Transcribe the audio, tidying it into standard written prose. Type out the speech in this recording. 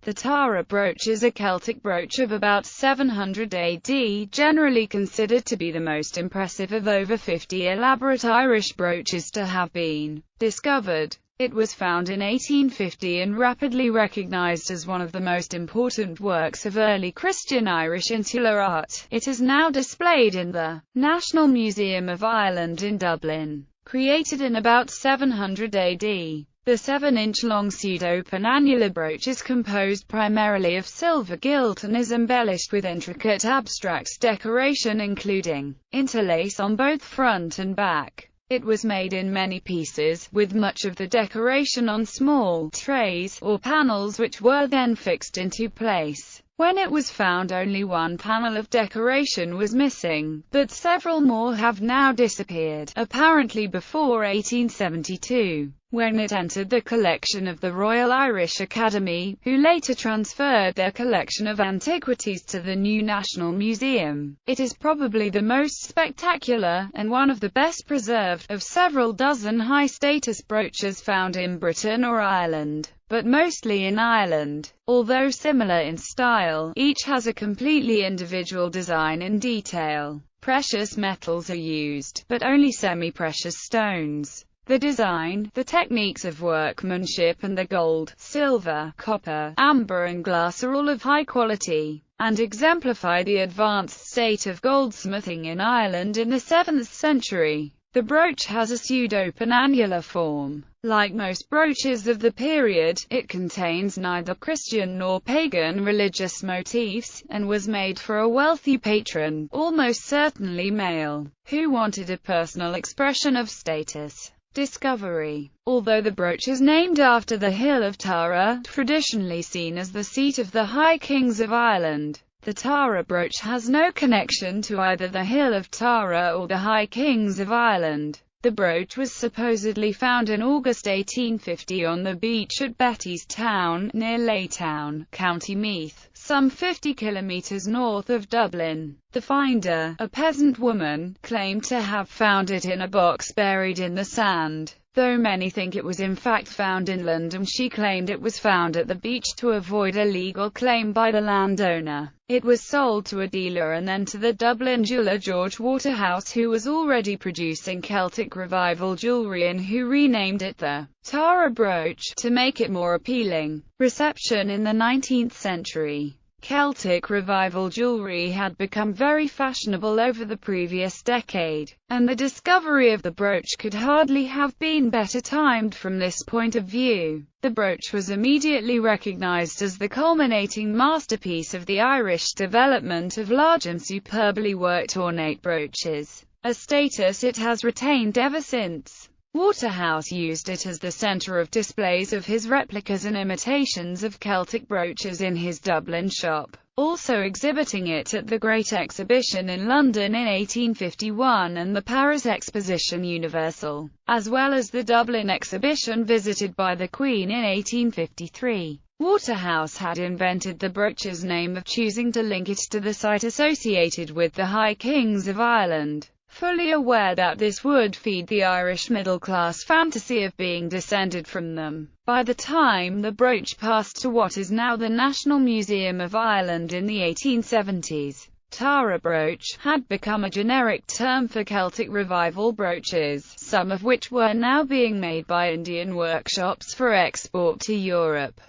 The Tara brooch is a Celtic brooch of about 700 AD, generally considered to be the most impressive of over 50 elaborate Irish brooches to have been discovered. It was found in 1850 and rapidly recognised as one of the most important works of early Christian Irish insular art. It is now displayed in the National Museum of Ireland in Dublin. Created in about 700 AD. The 7-inch-long pseudo-open annular brooch is composed primarily of silver gilt and is embellished with intricate abstract decoration including interlace on both front and back. It was made in many pieces, with much of the decoration on small trays or panels which were then fixed into place. When it was found, only one panel of decoration was missing, but several more have now disappeared, apparently before 1872, when it entered the collection of the Royal Irish Academy, who later transferred their collection of antiquities to the new National Museum. It is probably the most spectacular, and one of the best preserved, of several dozen high-status brooches found in Britain or Ireland, but mostly in Ireland. Although similar in style, each has a completely individual design and detail. Precious metals are used, but only semi-precious stones. The design, the techniques of workmanship and the gold, silver, copper, amber and glass are all of high quality, and exemplify the advanced state of goldsmithing in Ireland in the 7th century. The brooch has a pseudo-open annular form. Like most brooches of the period, it contains neither Christian nor pagan religious motifs, and was made for a wealthy patron, almost certainly male, who wanted a personal expression of status. Discovery. Although the brooch is named after the hill of Tara, traditionally seen as the seat of the High Kings of Ireland, the Tara brooch has no connection to either the hill of Tara or the High Kings of Ireland. The brooch was supposedly found in August 1850 on the beach at Bettystown, near Laytown, County Meath, some 50 kilometres north of Dublin. The finder, a peasant woman, claimed to have found it in a box buried in the sand. Though many think it was in fact found inland, and she claimed it was found at the beach to avoid a legal claim by the landowner. It was sold to a dealer and then to the Dublin jeweller George Waterhouse, who was already producing Celtic Revival jewellery and who renamed it the Tara brooch to make it more appealing. Reception. In the 19th century, Celtic Revival jewellery had become very fashionable over the previous decade, and the discovery of the brooch could hardly have been better timed from this point of view. The brooch was immediately recognised as the culminating masterpiece of the Irish development of large and superbly worked ornate brooches, a status it has retained ever since. Waterhouse used it as the centre of displays of his replicas and imitations of Celtic brooches in his Dublin shop, also exhibiting it at the Great Exhibition in London in 1851 and the Paris Exposition Universelle, as well as the Dublin exhibition visited by the Queen in 1853. Waterhouse had invented the brooch's name of choosing to link it to the site associated with the High Kings of Ireland, fully aware that this would feed the Irish middle-class fantasy of being descended from them. By the time the brooch passed to what is now the National Museum of Ireland in the 1870s, Tara brooch had become a generic term for Celtic Revival brooches, some of which were now being made by Indian workshops for export to Europe.